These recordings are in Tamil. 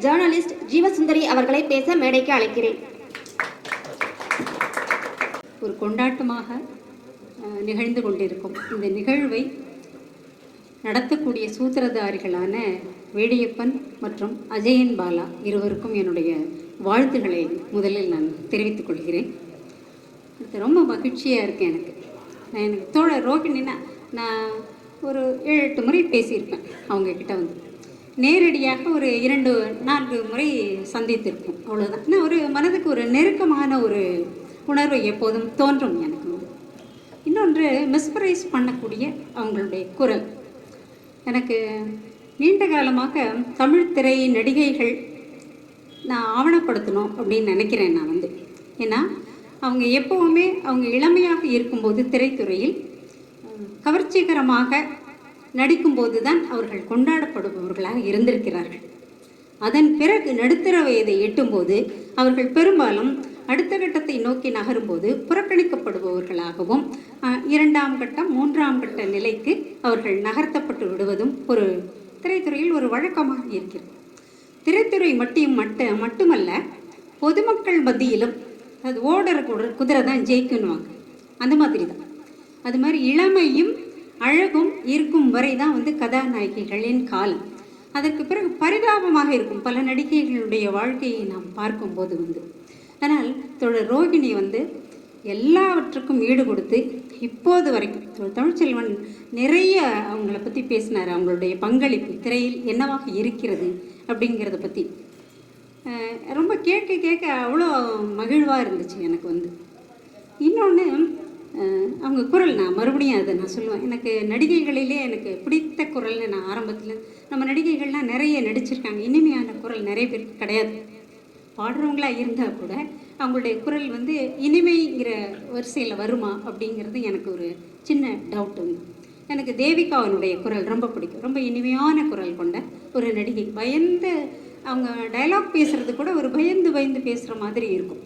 ஜேர்னலிஸ்ட் ஜீவசுந்தரி அவர்களை பேச மேடைக்கு அழைக்கிறேன். ஒரு கொண்டாட்டமாக நிகழ்ந்து கொண்டிருக்கும் இந்த நிகழ்வை நடத்தக்கூடிய சூத்திரதாரிகளான வேடியப்பன் மற்றும் அஜயன் பாலா இருவருக்கும் என்னுடைய வாழ்த்துக்களை முதலில் நான் தெரிவித்துக் கொள்கிறேன். அது ரொம்ப மகிழ்ச்சியாக இருக்கேன். எனக்கு தோழர் ரோகிணின்னா நான் ஒரு 7-8 முறை பேசியிருப்பேன். அவங்கக்கிட்ட வந்து நேரடியாக ஒரு 2-4 முறை சந்தித்திருப்போம். அவ்வளோதான். ஆனால் ஒரு மனதுக்கு ஒரு நெருக்கமான ஒரு உணர்வு எப்போதும் தோன்றும் எனக்கு. இன்னொன்று மிஸ்பிரைஸ் பண்ணக்கூடிய அவங்களுடைய குரல். எனக்கு நீண்ட காலமாக தமிழ் திரை நடிகைகள் நான் ஆவணப்படுத்தணும் அப்படின்னு நினைக்கிறேன். நான் வந்து ஏன்னா அவங்க எப்போவுமே அவங்க இளமையாக இருக்கும்போது திரைத்துறையில் கவர்ச்சிகரமாக நடிக்கும்போது தான் அவர்கள் கொண்டாடப்படுபவர்களாக இருந்திருக்கிறார்கள். அதன் பிறகு நடுத்தர வயதை எட்டும்போது அவர்கள் பெரும்பாலும் அடுத்த கட்டத்தை நோக்கி நகரும்போது புறக்கணிக்கப்படுபவர்களாகவும் 2ஆம் கட்டம் 3ஆம் கட்ட நிலைக்கு அவர்கள் நகர்த்தப்பட்டு விடுவதும் ஒரு திரைத்துறையில் ஒரு வழக்கமாக இருக்கிறது. திரைத்துறை மட்டுமல்ல, பொதுமக்கள் மத்தியிலும் அது ஓடுற குதிரை தான் ஜெயிக்கணுவாங்க. அந்த மாதிரி தான். அது மாதிரி இளமையும் அழகும் இருக்கும் வரை தான் வந்து கதாநாயகிகளின் காலம். அதற்கு பிறகு பரிதாபமாக இருக்கும் பல நடிகைகளுடைய வாழ்க்கையை நாம் பார்க்கும்போது வந்து. ஆனால் தோழர் ரோகிணி வந்து எல்லாவற்றுக்கும் ஈடு கொடுத்து இப்போது வரைக்கும் தமிழ்ச்செல்வன் நிறைய அவங்கள பற்றி பேசினார். அவங்களுடைய பங்களிப்பு திரையில் என்னவாக இருக்கிறது அப்படிங்கிறத பற்றி ரொம்ப கேட்க அவ்வளோ மகிழ்வாக இருந்துச்சு எனக்கு வந்து. இன்னொன்று அவங்க குரல், நான் மறுபடியும் அதை நான் சொல்லுவேன். எனக்கு நடிகைகளிலே எனக்கு பிடித்த குரல்னு நான் ஆரம்பத்தில் நம்ம நடிகைகள்லாம் நிறைய நடிச்சிருக்காங்க. இனிமையான குரல் நிறைய பேருக்கு கிடையாது. பாடுறவங்களாக இருந்தால் கூட அவங்களுடைய குரல் வந்து இனிமைங்கிற வரிசையில் வருமா அப்படிங்கிறது எனக்கு ஒரு சின்ன டவுட் உண்டு. எனக்கு தேவிகாவினுடைய குரல் ரொம்ப பிடிக்கும். ரொம்ப இனிமையான குரல் கொண்ட ஒரு நடிகை. அவங்க டைலாக் பேசுகிறது கூட ஒரு பயந்து பேசுகிற மாதிரி இருக்கும்.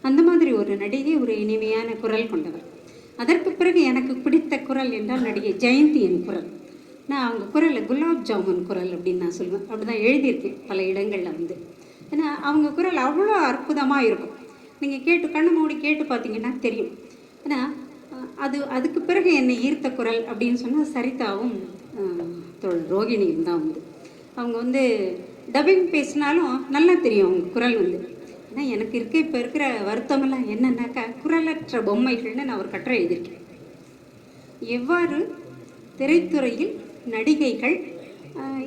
அந்த மாதிரி ஒரு நடிகை, ஒரு இனிமையான குரல் கொண்டவர். அதற்கு பிறகு எனக்கு பிடித்த குரல் என்றால் நடிகை ஜெயந்தியின் குரல். நான் அவங்க குரலில் குலாப் ஜாமுன் குரல் அப்படின்னு நான் சொல்லுவேன். அப்படி தான் எழுதியிருக்கேன் பல இடங்களில் வந்து. ஏன்னா அவங்க குரல் அவ்வளோ அற்புதமாக இருக்கும். நீங்கள் கண்ணு மூடி கேட்டு பார்த்தீங்கன்னா தெரியும். ஏன்னா அதுக்கு பிறகு என்னை ஈர்த்த குரல் அப்படின்னு சொன்னால் சரிதாவும் ரோகிணியும் தான் வந்து. அவங்க வந்து டப்பிங் பேசினாலும் நல்லா தெரியும் அவங்க குரல் வந்து. ஆனால் எனக்கு இப்போ இருக்கிற வருத்தமெல்லாம் என்னன்னாக்கா, குரலற்ற பொம்மைகள்னு நான் ஒரு கட்டுரை எழுதியிருக்கேன். எவ்வாறு திரைத்துறையில் நடிகைகள்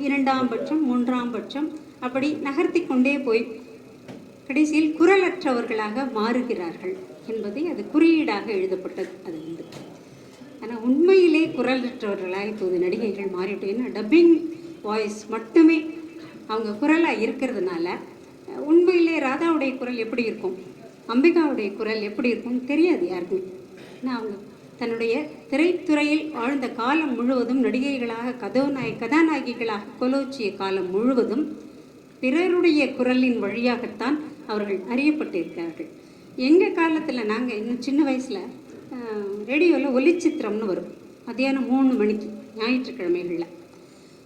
2ஆம் பட்சம் 3ஆம் பட்சம் அப்படி நகர்த்தி கொண்டே போய் கடைசியில் குரலற்றவர்களாக மாறுகிறார்கள் என்பதை அது குறியீடாக எழுதப்பட்டது. அது வந்து ஆனால் உண்மையிலே குரலற்றவர்களாக இப்போது நடிகைகள் மாறிவிட்டு. ஏன்னா டப்பிங் வாய்ஸ் மட்டுமே அவங்க குரலாக இருக்கிறதுனால உண்மையிலே ராதாவுடைய குரல் எப்படி இருக்கும், அம்பிகாவுடைய குரல் எப்படி இருக்கும்னு தெரியாது யாருக்குமே. ஏன்னா அவங்க தன்னுடைய திரைத்துறையில் வாழ்ந்த காலம் முழுவதும் நடிகைகளாக கதாநாயகிகளாக கொலோச்சிய காலம் முழுவதும் பிறருடைய குரலின் வழியாகத்தான் அவர்கள் அறியப்பட்டிருக்கிறார்கள். எங்கள் காலத்தில் நாங்கள் இன்னும் சின்ன வயசில் ரேடியோவில் ஒலிச்சித்திரம்னு வரும். மதியானம் 3 மணிக்கு ஞாயிற்றுக்கிழமைகளில்.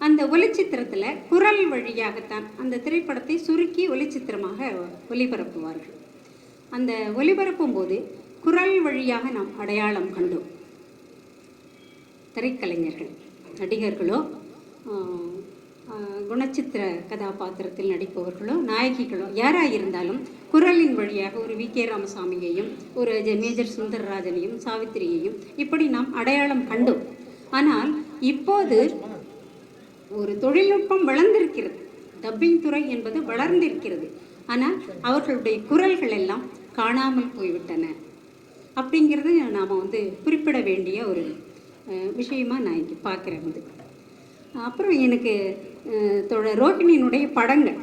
அந்த ஒலிச்சித்திரத்தில் குரல் வழியாகத்தான் அந்த திரைப்படத்தை சுருக்கி ஒலிச்சித்திரமாக ஒலிபரப்புவார்கள். அந்த ஒலிபரப்பும் போது குரல் வழியாக நாம் அடையாளம் கண்டோம். திரைக்கலைஞர்கள், நடிகர்களோ, குணச்சித்திர கதாபாத்திரத்தில் நடிப்பவர்களோ, நாயகிகளோ யாராக இருந்தாலும் குரலின் வழியாக ஒரு வி.கே. ராமசாமியையும், ஒரு மேஜர் சுந்தரராஜனையும், சாவித்திரியையும் இப்படி நாம் அடையாளம் கண்டோம். ஆனால் இப்போது ஒரு தொழில்நுட்பம் வளர்ந்திருக்கிறது. டப்பிங் துறை என்பது வளர்ந்திருக்கிறது. ஆனால் அவர்களுடைய குரல்கள் எல்லாம் காணாமல் போய்விட்டன அப்படிங்கிறது நாம் வந்து குறிப்பிட வேண்டிய ஒரு விஷயமாக நான் இங்கே பார்க்குறேன் வந்து. அப்புறம் எனக்கு ரோகிணியினுடைய படங்கள்,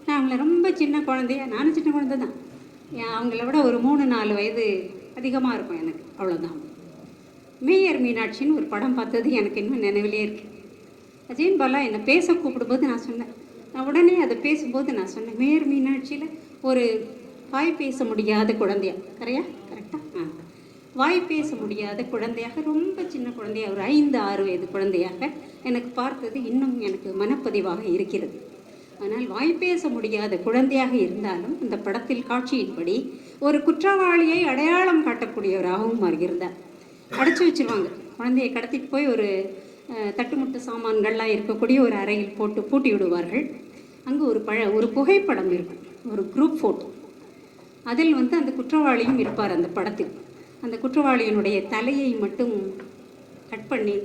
நான் அவங்கள ரொம்ப சின்ன குழந்தையா, நானும் சின்ன குழந்தை தான், அவங்கள விட ஒரு 3-4 வயது அதிகமாக இருக்கும் எனக்கு, அவ்வளோதான். மேயர் மீனாட்சின்னு ஒரு படம் பார்த்தது எனக்கு இன்னும் நினைவிலே இருக்குது. அஜயன் பாலா என்னை பேச கூப்பிடும்போது நான் சொன்னேன், நான் உடனே அதை பேசும்போது நான் சொன்னேன், மேயர் மீனாட்சியில் ஒரு வாய் பேச முடியாத குழந்தையா, கரெக்டாக வாய் பேச முடியாத குழந்தையாக, ரொம்ப சின்ன குழந்தையாக, ஒரு 5-6 வயது குழந்தையாக எனக்கு பார்த்தது இன்னும் எனக்கு மனப்பதிவாக இருக்கிறது. ஆனால் வாய்ப்பேச முடியாத குழந்தையாக இருந்தாலும் இந்த படத்தில் காட்சியின்படி ஒரு குற்றவாளியை அடையாளம் காட்டக்கூடியவராகவும் இருந்தார். அடைச்சி வச்சிருவாங்க குழந்தையை, கடத்திட்டு போய் ஒரு தட்டுமுட்டு சாமான்கள்லாம் இருக்கக்கூடிய ஒரு அறையில் போட்டு பூட்டி விடுவார்கள். அங்கே ஒரு புகைப்படம் இருக்கும், ஒரு குரூப் ஃபோட்டோ. அதில் வந்து அந்த குற்றவாளியும் இருப்பார் அந்த படத்தில். அந்த குற்றவாளியினுடைய தலையை மட்டும் கட் பண்ணி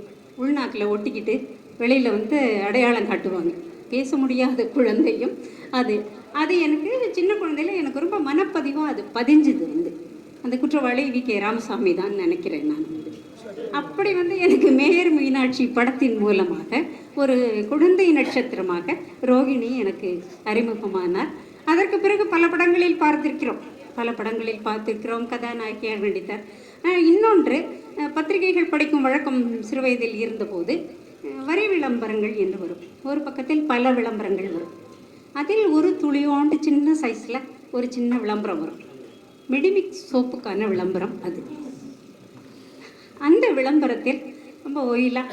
உள்நாக்கில் ஒட்டிக்கிட்டு வெளியில் வந்து அடையாளம் காட்டுவாங்க. பேச முடியாத குழந்தையும் அது அது எனக்கு சின்ன குழந்தையில எனக்கு ரொம்ப மனப்பதிவாக அது பதிஞ்சுது. வந்து அந்த குற்றவாளி வி.கே. ராமசாமி தான் நினைக்கிறேன் நான். அப்படி வந்து எனக்கு மேயர் மீனாட்சி படத்தின் மூலமாக ஒரு குழந்தை நட்சத்திரமாக ரோகிணி எனக்கு அறிமுகமானார். அதற்கு பிறகு பல படங்களில் பார்த்திருக்கிறோம், கதாநாயகியாக நடித்தார். இன்னொன்று, பத்திரிகைகள் படிக்கும் வழக்கம் சிறுவயதில் இருந்தபோது வரி விளம்பரங்கள் என்று வரும். ஒரு பக்கத்தில் பல விளம்பரங்கள் வரும். அதில் ஒரு துளியோண்டு சின்ன சைஸில் ஒரு சின்ன விளம்பரம் வரும். மெடிமிக்ஸ் சோப்புக்கான விளம்பரம் அது. அந்த விளம்பரத்தில் ரொம்ப ஒயிலா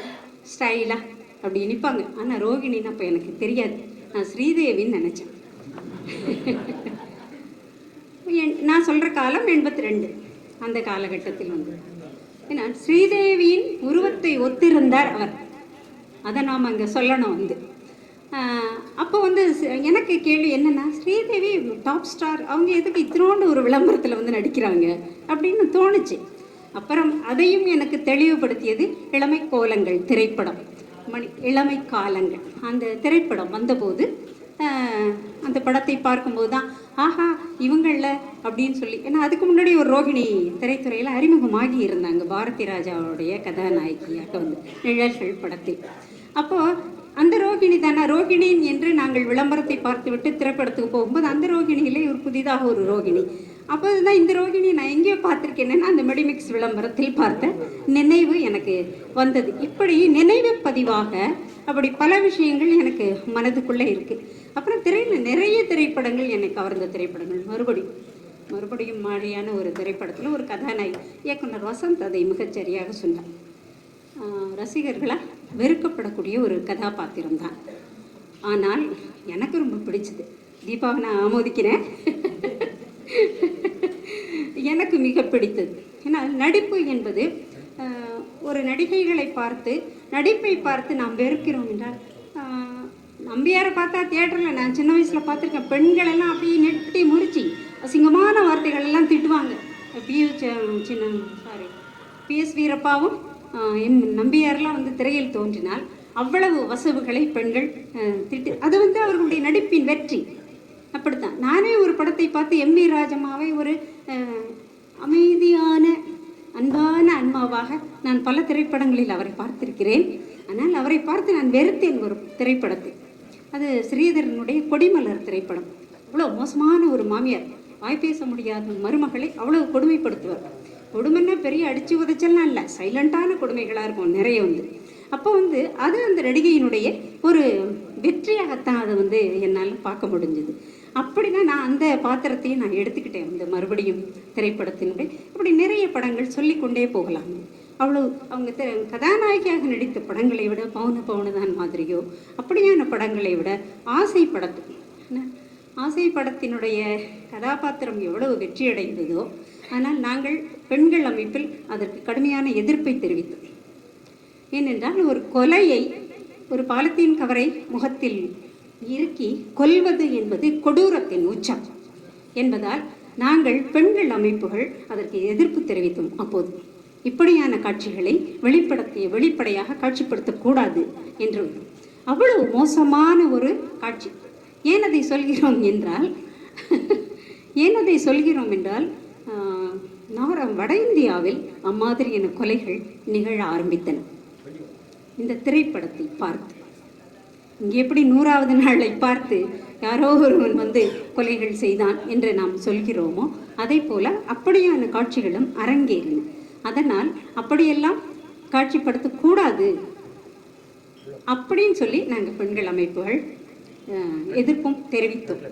ஸ்டைலாக அப்படி நிற்பாங்க. ஆனால் ரோகிணின்னு அப்போ எனக்கு தெரியாது, நான் ஸ்ரீதேவின்னு நினச்சேன். நான் சொல்கிற காலம் 82. அந்த காலகட்டத்தில் வந்து ஏன்னா ஸ்ரீதேவியின் உருவத்தை ஒத்திருந்தார் அவர். அதை நாம் அங்கே சொல்லணும். வந்து அப்போ வந்து எனக்கு கேள்வி என்னென்னா, ஸ்ரீதேவி டாப் ஸ்டார், அவங்க எதுக்கு இத்தினோண்டு ஒரு விளம்பரத்தில் வந்து நடிக்கிறாங்க அப்படின்னு தோணுச்சு. அப்புறம் அதையும் எனக்கு தெளிவுபடுத்தியது இளமை கோலங்கள் திரைப்படம். இளமை காலங்கள் அந்த திரைப்படம் வந்தபோது அந்த படத்தை பார்க்கும்போது தான் ஆஹா இவங்களில் அப்படின்னு சொல்லி, ஏன்னா அதுக்கு முன்னாடி ஒரு ரோகிணி திரைத்துறையில் அறிமுகமாகி இருந்தாங்க பாரதி ராஜாவுடைய கதாநாயகியாக வந்து நிழல்கள் படத்தில். அப்போது அந்த ரோகிணி தானே ரோகிணின் என்று நாங்கள் விளம்பரத்தை பார்த்துவிட்டு திரைப்படத்துக்கு போகும்போது அந்த ரோகிணியிலே ஒரு புதிதாக ஒரு ரோகிணி. அப்போ தான் இந்த ரோகிணி நான் எங்கேயோ பார்த்துருக்கேன்னா அந்த மெடிமிக்ஸ் விளம்பரத்தில் பார்த்த நினைவு எனக்கு வந்தது. இப்படி நினைவு பதிவாக அப்படி பல விஷயங்கள் எனக்கு மனதுக்குள்ளே இருக்குது. அப்புறம் திரையில் நிறைய திரைப்படங்கள் எனக்கு கவர்ந்த திரைப்படங்கள். மறுபடியும் மாதிரியான ஒரு திரைப்படத்தில் ஒரு கதாநாயகி இயக்குனர் வசந்த் அதை மிகச்சரியாக சொன்னார். ரசிகர்களால் வெறுக்கப்படக்கூடிய ஒரு கதாபாத்திரம் தான். ஆனால் எனக்கு ரொம்ப பிடிச்சது. தீபாவை நான் ஆமோதிக்கிறேன். எனக்கு மிக பிடித்தது. ஏன்னா நடிப்பு என்பது ஒரு நடிகைகளை பார்த்து நடிப்பை பார்த்து நாம் வெறுக்கிறோம் என்றால், நம்பியாரை பார்த்தா தியேட்டரில் நான் சின்ன வயசில் பார்த்துருக்கேன், பெண்கள் எல்லாம் அப்படியே நெட்டி முறிச்சி அசிங்கமான வார்த்தைகள் எல்லாம் திட்டுவாங்க. PS வீரப்பாவும் நம்பியாரெலாம் வந்து திரையில் தோன்றினால் அவ்வளவு வசவுகளை பெண்கள் திட்டு. அது வந்து அவர்களுடைய நடிப்பின் வெற்றி. அப்படித்தான் நானே ஒரு படத்தை பார்த்து எம்.வி. ராஜம்மாவை ஒரு அமைதியான அன்பான அன்மாவாக நான் பல திரைப்படங்களில் அவரை பார்த்திருக்கிறேன். ஆனால் அவரை பார்த்து நான் வெறுத்தேன் ஒரு திரைப்படத்தை. அது ஸ்ரீதரனுடைய கொடிமலர் திரைப்படம். அவ்வளோ மோசமான ஒரு மாமியார், வாய்ப்பேச முடியாத மருமகளை அவ்வளோ கொடுமைப்படுத்துவார். கொடுமைன்னா பெரிய அடித்து உதைச்சல்லாம் இல்லை, சைலண்டான கொடுமைகளாக இருக்கும் நிறைய வந்து. அப்போ வந்து அது அந்த நடிகையினுடைய ஒரு வெற்றியாகத்தான் அதை வந்து என்னால் பார்க்க முடிஞ்சது. அப்படி தான் நான் அந்த பாத்திரத்தையும் நான் எடுத்துக்கிட்டேன் அந்த மறுபடியும் திரைப்படத்தினுடைய. அப்படி நிறைய படங்கள் சொல்லிக்கொண்டே போகலாம். அவ்வளோ அவங்க கதாநாயகியாக நடித்த படங்களை விட பவுனதான் மாதிரியோ அப்படியான படங்களை விட ஆசை படத்தினுடைய கதாபாத்திரம் எவ்வளவு வெற்றியடைந்ததோ, ஆனால் நாங்கள் பெண்கள் அமைப்பில் அதற்கு கடுமையான எதிர்ப்பை தெரிவித்தோம். ஏனென்றால் ஒரு கொலையை ஒரு பாலித்தீன் கவரை முகத்தில் இறுக்கி கொல்வது என்பது கொடூரத்தின் உச்சம் என்பதால் நாங்கள் பெண்கள் அமைப்புகள் அதற்கு எதிர்ப்பு தெரிவித்தோம். அப்போது இப்படியான காட்சிகளை வெளிப்படையாக காட்சிப்படுத்தக்கூடாது என்று. அவ்வளவு மோசமான ஒரு காட்சி. ஏன் அதை சொல்கிறோம் என்றால் வட இந்தியாவில் அம்மாதிரியான கொலைகள் நிகழ ஆரம்பித்தன. இந்த திரைப்படத்தை பார்த்து இங்கே எப்படி 100வது நாளை பார்த்து யாரோ ஒருவன் வந்து கொலைகள் செய்தான் என்று நாம் சொல்கிறோமோ, அதே போல அப்படியான காட்சிகளும் அரங்கேறின. அதனால் அப்படியெல்லாம் காட்சிப்படுத்தக்கூடாது அப்படின்னு சொல்லி நாங்கள் பெண்கள் அமைப்புகள் எதிர்ப்பும் தெரிவித்தோம்.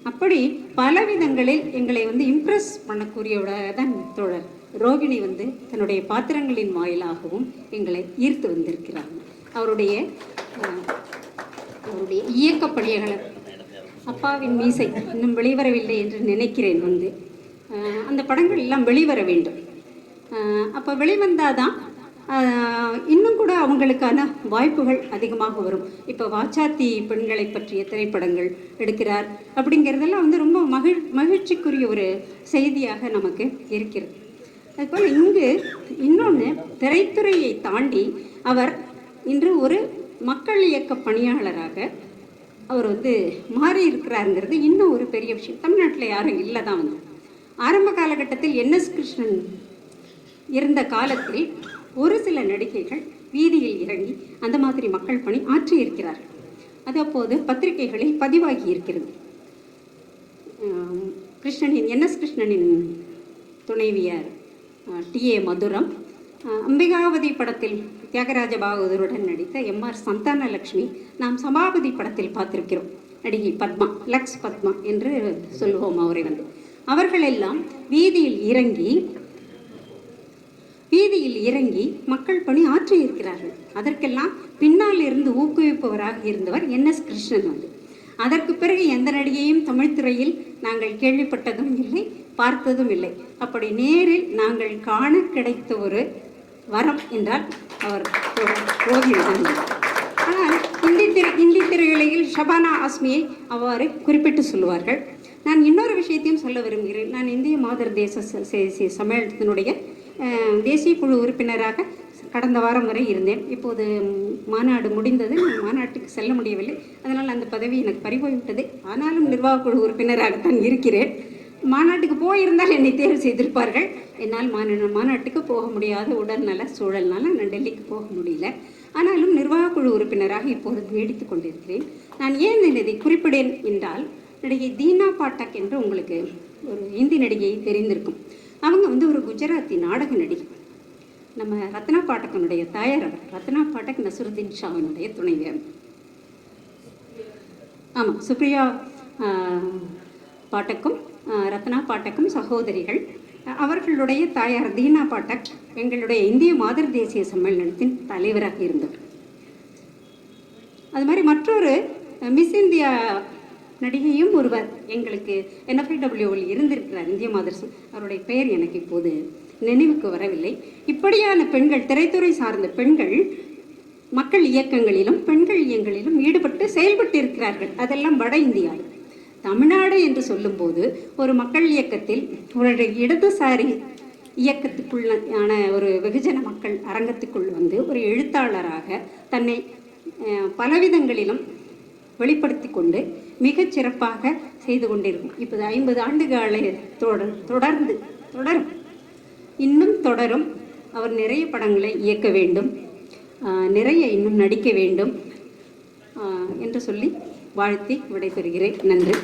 அப்படி பல விதங்களில் எங்களை வந்து இம்ப்ரெஸ் பண்ணக்கூடியவராக தான் தோழர் ரோகிணி வந்து தன்னுடைய பாத்திரங்களின் வாயிலாகவும் எங்களை ஈர்த்து வந்திருக்கிறாங்க. அவருடைய இயக்க அப்பாவின் மீசை இன்னும் வெளிவரவில்லை என்று நினைக்கிறேன். அந்த படங்கள் எல்லாம் வெளிவர வேண்டும். அப்போ வெளிவந்தாதான் இன்னும் கூட அவங்களுக்கான வாய்ப்புகள் அதிகமாக வரும். இப்போ வாச்சாத்தி பெண்களை பற்றிய திரைப்படங்கள் எடுக்கிறார் அப்படிங்கிறதெல்லாம் ரொம்ப மகிழ்ச்சிக்குரிய ஒரு செய்தியாக நமக்கு இருக்கிறது. அதுபோல் இங்கு இன்னொன்று, திரைத்துறையை தாண்டி அவர் இன்று ஒரு மக்கள் இயக்க பணியாளராக அவர் மாறி இருக்கிறாருங்கிறது இன்னும் ஒரு பெரிய விஷயம். தமிழ்நாட்டில் யாரும் இல்லை தான். ஆரம்ப காலகட்டத்தில் NS கிருஷ்ணன் இருந்த காலத்தில் ஒரு சில நடிகைகள் வீதியில் இறங்கி அந்த மாதிரி மக்கள் பணி ஆற்றி இருக்கிறார்கள். அது அப்போது பத்திரிகைகளில் பதிவாகி இருக்கிறது. NS கிருஷ்ணனின் துணைவியார் TA மதுரம், அம்பிகாவதி படத்தில் தியாகராஜ பாகவதருடன் நடித்த MR சந்தானலட்சுமி நாம் சபாபதி படத்தில் பார்த்திருக்கிறோம். நடிகை பத்மா, லக்ஸ் பத்மா என்று சொல்வோம் அவரை. அவர்களெல்லாம் வீதியில் இறங்கி மக்கள் பணி ஆற்றி இருக்கிறார்கள். அதற்கெல்லாம் பின்னால் இருந்து ஊக்குவிப்பவராக இருந்தவர் NS கிருஷ்ணன். அதற்கு பிறகு எந்த நடிகையும் தமிழ் துறையில் நாங்கள் கேள்விப்பட்டதும் இல்லை, பார்த்ததும் இல்லை. அப்படி நேரில் நாங்கள் காண கிடைத்த ஒரு வரம் என்றால் அவர் ஓவியம். ஆனால் இந்தி திரையுலகில் ஷபானா ஆஸ்மியை அவ்வாறு குறிப்பிட்டு சொல்லுவார்கள். நான் இன்னொரு விஷயத்தையும் சொல்ல விரும்புகிறேன். நான் இந்திய மாதர் தேச சம்மேளனத்தினுடைய தேசிய குழு உறுப்பினராக கடந்த வாரம் வரை இருந்தேன். இப்போது மாநாடு முடிந்தது, நான் மாநாட்டுக்கு செல்ல முடியவில்லை. அதனால் அந்த பதவி எனக்கு பறிபோய்விட்டது. ஆனாலும் நிர்வாக குழு உறுப்பினராகத்தான் இருக்கிறேன். மாநாட்டுக்கு போயிருந்தால் என்னை தேர்வு செய்திருப்பார்கள். என்னால் மாநாட்டுக்கு போக முடியாத உடல்நல சூழல்னால நான் டெல்லிக்கு போக முடியல. ஆனாலும் நிர்வாக குழு உறுப்பினராக இப்போது நீடித்து கொண்டிருக்கிறேன். நான் ஏன் இதை குறிப்பிடேன் என்றால், நடிகை தீனா பாட்டக் என்று உங்களுக்கு ஒரு இந்தி நடிகையை தெரிந்திருக்கும். அவங்க ஒரு குஜராத்தி நாடக நடிகை. நம்ம ரத்னா பாட்டக்கனுடைய தாயார் அவர். ரத்னா பாட்டக் நசுருதீன் ஷாவினுடைய துணைவியார். ஆமாம், சுப்ரியா பாட்டக்கும் ரத்னா பாட்டக்கும் சகோதரிகள். அவர்களுடைய தாயார் தீனா பாட்டக் எங்களுடைய இந்திய மாதர் தேசிய சம்மேளனத்தின் தலைவராக இருந்தவர். அது மாதிரி மற்றொரு மிஸ் இந்தியா நடிகையும் ஒருவர் எங்களுக்கு NFIWவில் இருந்திருக்கிறார், இந்திய மாதர். அவருடைய பெயர் எனக்கு இப்போது நினைவுக்கு வரவில்லை. இப்படியான பெண்கள், திரைத்துறை சார்ந்த பெண்கள் மக்கள் இயக்கங்களிலும் பெண்கள் இயக்கங்களிலும் ஈடுபட்டு செயல்பட்டு இருக்கிறார்கள். அதெல்லாம் வட இந்தியாவில். தமிழ்நாடு என்று சொல்லும்போது ஒரு மக்கள் இயக்கத்தில் ஒரு இடதுசாரி இயக்கத்துக்குள்ளான ஒரு வெகுஜன மக்கள் அரங்கத்துக்குள் ஒரு எழுத்தாளராக தன்னை பலவிதங்களிலும் வெளிப்படுத்தி கொண்டு மிகச் சிறப்பாக செய்து கொண்டிருக்கும். இப்போது 50 ஆண்டுகளை தொடரும், இன்னும் தொடரும். அவர் நிறைய படங்களை இயக்க வேண்டும், நிறைய இன்னும் நடிக்க வேண்டும் என்று சொல்லி வாழ்த்தி விடைபெறுகிறேன். நன்றி.